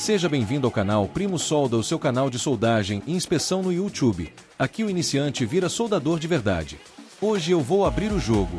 Seja bem-vindo ao canal Primo Solda, o seu canal de soldagem e inspeção no YouTube. Aqui o iniciante vira soldador de verdade. Hoje eu vou abrir o jogo.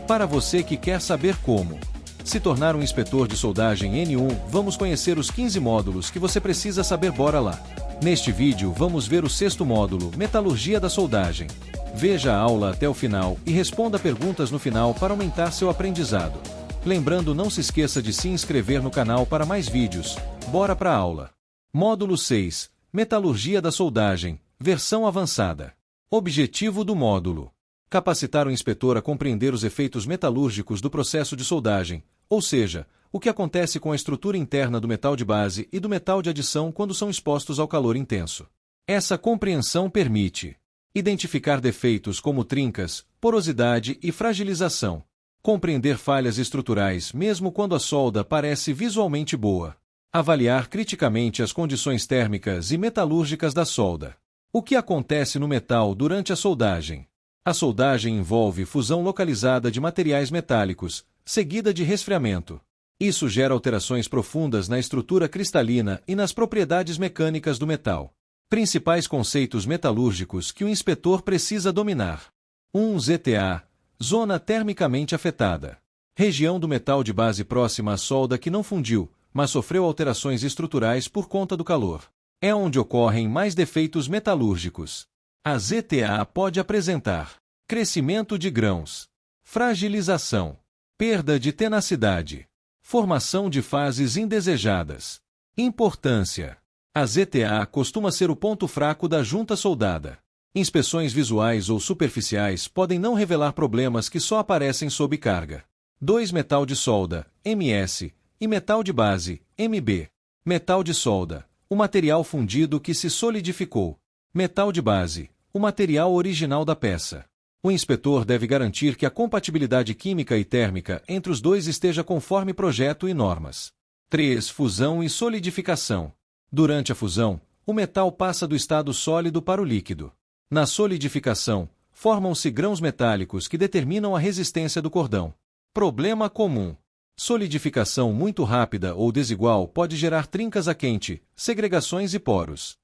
Para você que quer saber como se tornar um inspetor de soldagem N1, vamos conhecer os 15 módulos que você precisa saber. Bora lá! Neste vídeo vamos ver o 6º módulo, Metalurgia da Soldagem. Veja a aula até o final e responda perguntas no final para aumentar seu aprendizado. Lembrando, não se esqueça de se inscrever no canal para mais vídeos. Bora para a aula. Módulo 6, Metalurgia da Soldagem, versão avançada. Objetivo do módulo: capacitar o inspetor a compreender os efeitos metalúrgicos do processo de soldagem, ou seja, o que acontece com a estrutura interna do metal de base e do metal de adição quando são expostos ao calor intenso. Essa compreensão permite identificar defeitos como trincas, porosidade e fragilização, compreender falhas estruturais mesmo quando a solda parece visualmente boa, avaliar criticamente as condições térmicas e metalúrgicas da solda. O que acontece no metal durante a soldagem? A soldagem envolve fusão localizada de materiais metálicos, seguida de resfriamento. Isso gera alterações profundas na estrutura cristalina e nas propriedades mecânicas do metal. Principais conceitos metalúrgicos que o inspetor precisa dominar. 1. ZTA. Zona termicamente afetada. Região do metal de base próxima à solda que não fundiu, mas sofreu alterações estruturais por conta do calor. É onde ocorrem mais defeitos metalúrgicos. A ZTA pode apresentar crescimento de grãos, fragilização, perda de tenacidade, formação de fases indesejadas. Importância: a ZTA costuma ser o ponto fraco da junta soldada. Inspeções visuais ou superficiais podem não revelar problemas que só aparecem sob carga. 2. Metal de solda, MS, e metal de base, MB. Metal de solda: o material fundido que se solidificou. Metal de base: o material original da peça. O inspetor deve garantir que a compatibilidade química e térmica entre os dois esteja conforme projeto e normas. 3. Fusão e solidificação. Durante a fusão, o metal passa do estado sólido para o líquido. Na solidificação, formam-se grãos metálicos que determinam a resistência do cordão. Problema comum: solidificação muito rápida ou desigual pode gerar trincas a quente, segregações e poros.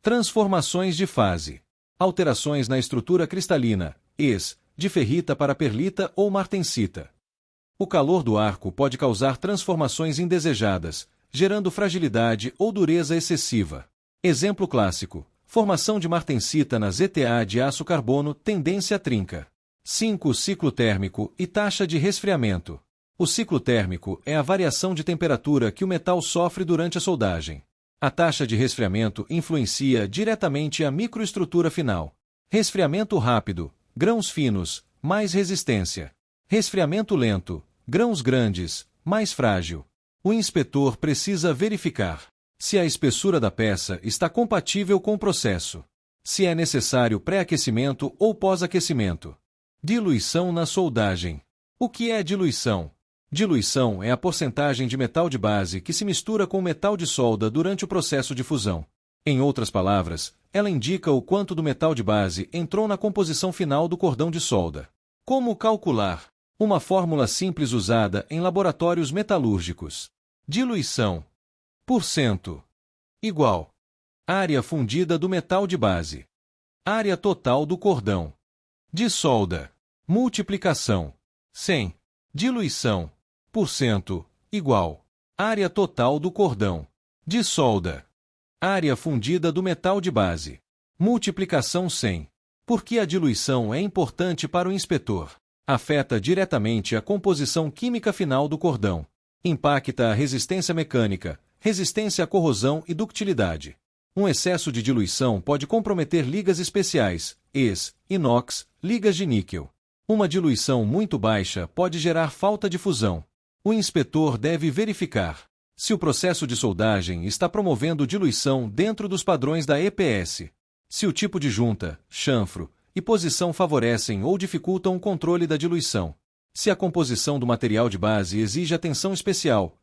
Transformações de fase: alterações na estrutura cristalina, de ferrita para perlita ou martensita. O calor do arco pode causar transformações indesejadas, gerando fragilidade ou dureza excessiva. Exemplo clássico: formação de martensita na ZTA de aço carbono, tendência a trinca. 5. Ciclo térmico e taxa de resfriamento. O ciclo térmico é a variação de temperatura que o metal sofre durante a soldagem. A taxa de resfriamento influencia diretamente a microestrutura final. Resfriamento rápido: grãos finos, mais resistência. Resfriamento lento: grãos grandes, mais frágil. O inspetor precisa verificar se a espessura da peça está compatível com o processo, se é necessário pré-aquecimento ou pós-aquecimento. Diluição na soldagem. O que é diluição? Diluição é a porcentagem de metal de base que se mistura com o metal de solda durante o processo de fusão. Em outras palavras, ela indica o quanto do metal de base entrou na composição final do cordão de solda. Como calcular? Uma fórmula simples usada em laboratórios metalúrgicos. Diluição: % igual área fundida do metal de base, área total do cordão de solda, multiplicação 100. Diluição: % igual área total do cordão de solda, área fundida do metal de base, multiplicação 100. Por que a diluição é importante para o inspetor? Afeta diretamente a composição química final do cordão. Impacta a resistência mecânica, resistência à corrosão e ductilidade. Um excesso de diluição pode comprometer ligas especiais, inox, ligas de níquel. Uma diluição muito baixa pode gerar falta de fusão. O inspetor deve verificar se o processo de soldagem está promovendo diluição dentro dos padrões da EPS. Se o tipo de junta, chanfro e posição favorecem ou dificultam o controle da diluição. Se a composição do material de base exige atenção especial,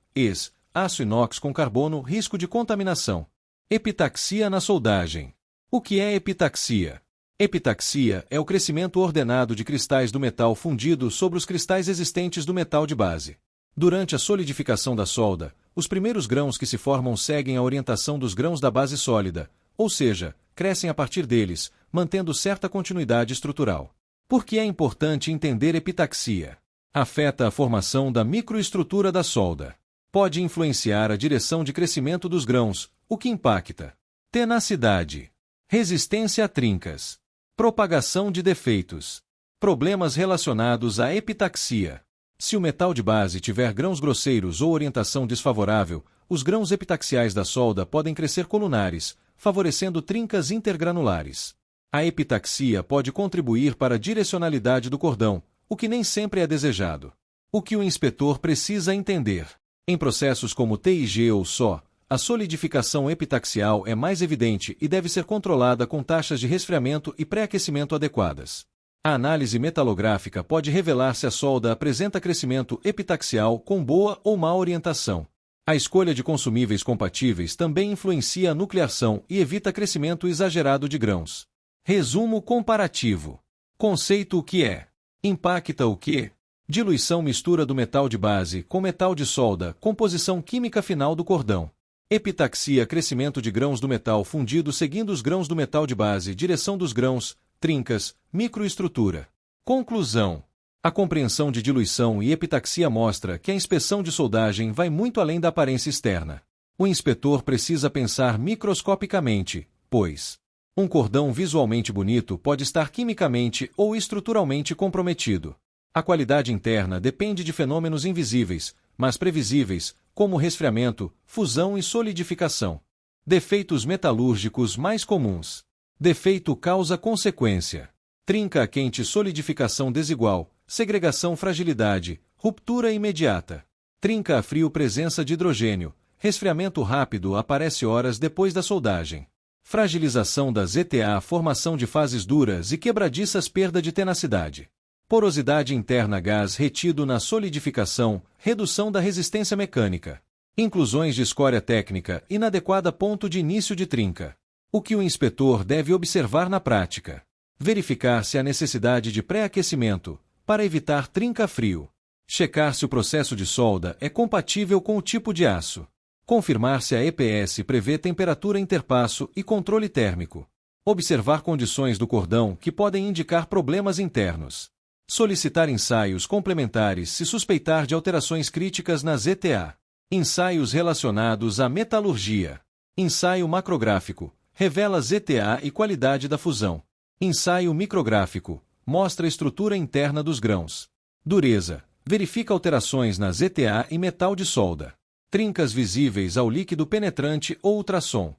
aço inox com carbono, risco de contaminação. Epitaxia na soldagem. O que é epitaxia? Epitaxia é o crescimento ordenado de cristais do metal fundido sobre os cristais existentes do metal de base. Durante a solidificação da solda, os primeiros grãos que se formam seguem a orientação dos grãos da base sólida, ou seja, crescem a partir deles, mantendo certa continuidade estrutural. Por que é importante entender epitaxia? Afeta a formação da microestrutura da solda. Pode influenciar a direção de crescimento dos grãos, o que impacta tenacidade, resistência a trincas, propagação de defeitos, problemas relacionados à epitaxia. Se o metal de base tiver grãos grosseiros ou orientação desfavorável, os grãos epitaxiais da solda podem crescer colunares, favorecendo trincas intergranulares. A epitaxia pode contribuir para a direcionalidade do cordão, o que nem sempre é desejado. O que o inspetor precisa entender? Em processos como TIG ou SO, a solidificação epitaxial é mais evidente e deve ser controlada com taxas de resfriamento e pré-aquecimento adequadas. A análise metalográfica pode revelar se a solda apresenta crescimento epitaxial com boa ou má orientação. A escolha de consumíveis compatíveis também influencia a nucleação e evita crescimento exagerado de grãos. Resumo comparativo. Conceito: o que é? Impacta o que? Diluição: mistura do metal de base com metal de solda, composição química final do cordão. Epitaxia: crescimento de grãos do metal fundido seguindo os grãos do metal de base, direção dos grãos, trincas, microestrutura. Conclusão: a compreensão de diluição e epitaxia mostra que a inspeção de soldagem vai muito além da aparência externa. O inspetor precisa pensar microscopicamente, pois um cordão visualmente bonito pode estar quimicamente ou estruturalmente comprometido. A qualidade interna depende de fenômenos invisíveis, mas previsíveis, como resfriamento, fusão e solidificação. Defeitos metalúrgicos mais comuns. Defeito causa-consequência. Trinca quente, solidificação desigual, segregação, fragilidade, ruptura imediata. Trinca a frio, presença de hidrogênio, resfriamento rápido, aparece horas depois da soldagem. Fragilização da ZTA, formação de fases duras e quebradiças, perda de tenacidade. Porosidade interna, gás retido na solidificação, redução da resistência mecânica. Inclusões de escória técnica, inadequada, ponto de início de trinca. O que o inspetor deve observar na prática? Verificar se há necessidade de pré-aquecimento, para evitar trinca frio. Checar se o processo de solda é compatível com o tipo de aço. Confirmar se a EPS prevê temperatura interpasso e controle térmico. Observar condições do cordão que podem indicar problemas internos. Solicitar ensaios complementares se suspeitar de alterações críticas na ZTA. Ensaios relacionados à metalurgia. Ensaio macrográfico. Revela ZTA e qualidade da fusão. Ensaio micrográfico. Mostra a estrutura interna dos grãos. Dureza. Verifica alterações na ZTA e metal de solda. Trincas visíveis ao líquido penetrante ou ultrassom.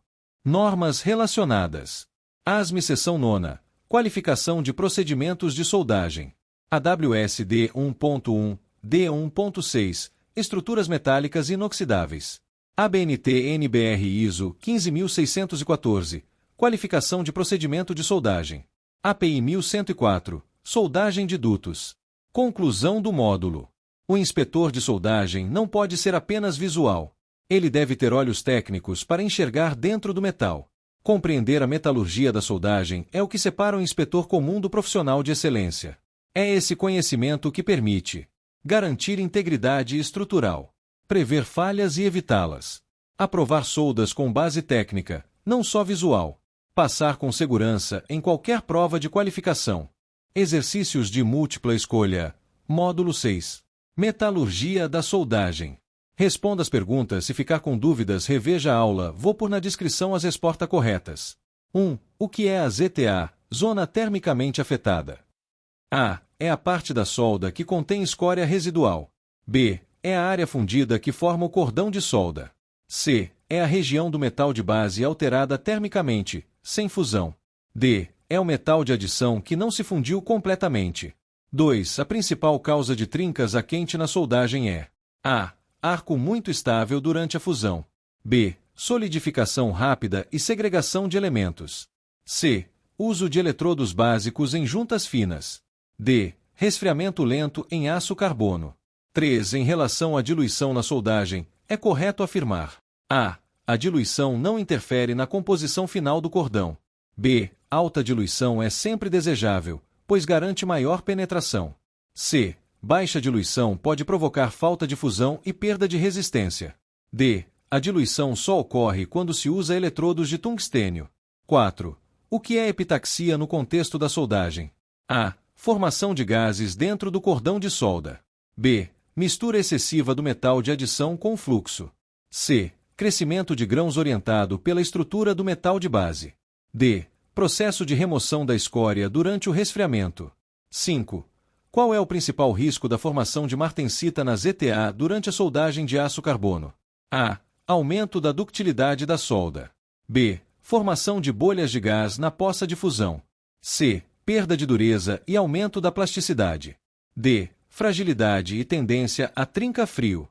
Normas relacionadas. ASME Seção 9. Qualificação de procedimentos de soldagem. AWS D1.1, D1.6. Estruturas metálicas inoxidáveis. ABNT NBR ISO 15614. Qualificação de procedimento de soldagem. API 1104. Soldagem de dutos. Conclusão do módulo. O inspetor de soldagem não pode ser apenas visual. Ele deve ter olhos técnicos para enxergar dentro do metal. Compreender a metalurgia da soldagem é o que separa o inspetor comum do profissional de excelência. É esse conhecimento que permite garantir integridade estrutural, prever falhas e evitá-las, aprovar soldas com base técnica, não só visual, passar com segurança em qualquer prova de qualificação. Exercícios de múltipla escolha. Módulo 6. Metalurgia da soldagem. Responda as perguntas. Se ficar com dúvidas, reveja a aula. Vou pôr na descrição as respostas corretas. 1. O que é a ZTA, zona termicamente afetada? A. É a parte da solda que contém escória residual. B. É a área fundida que forma o cordão de solda. C. É a região do metal de base alterada termicamente, sem fusão. D. É o metal de adição que não se fundiu completamente. 2. A principal causa de trincas a quente na soldagem é: A. Arco muito estável durante a fusão. B. Solidificação rápida e segregação de elementos. C. Uso de eletrodos básicos em juntas finas. D. Resfriamento lento em aço carbono. 3. Em relação à diluição na soldagem, é correto afirmar: A. A diluição não interfere na composição final do cordão. B. Alta diluição é sempre desejável, pois garante maior penetração. C. Baixa diluição pode provocar falta de fusão e perda de resistência. D. A diluição só ocorre quando se usa eletrodos de tungstênio. 4. O que é epitaxia no contexto da soldagem? A. Formação de gases dentro do cordão de solda. B. Mistura excessiva do metal de adição com o fluxo. C. Crescimento de grãos orientado pela estrutura do metal de base. D. Processo de remoção da escória durante o resfriamento. 5. Qual é o principal risco da formação de martensita na ZTA durante a soldagem de aço-carbono? A. Aumento da ductilidade da solda. B. Formação de bolhas de gás na poça de fusão. C. Perda de dureza e aumento da plasticidade. D. Fragilidade e tendência a trinca-frio.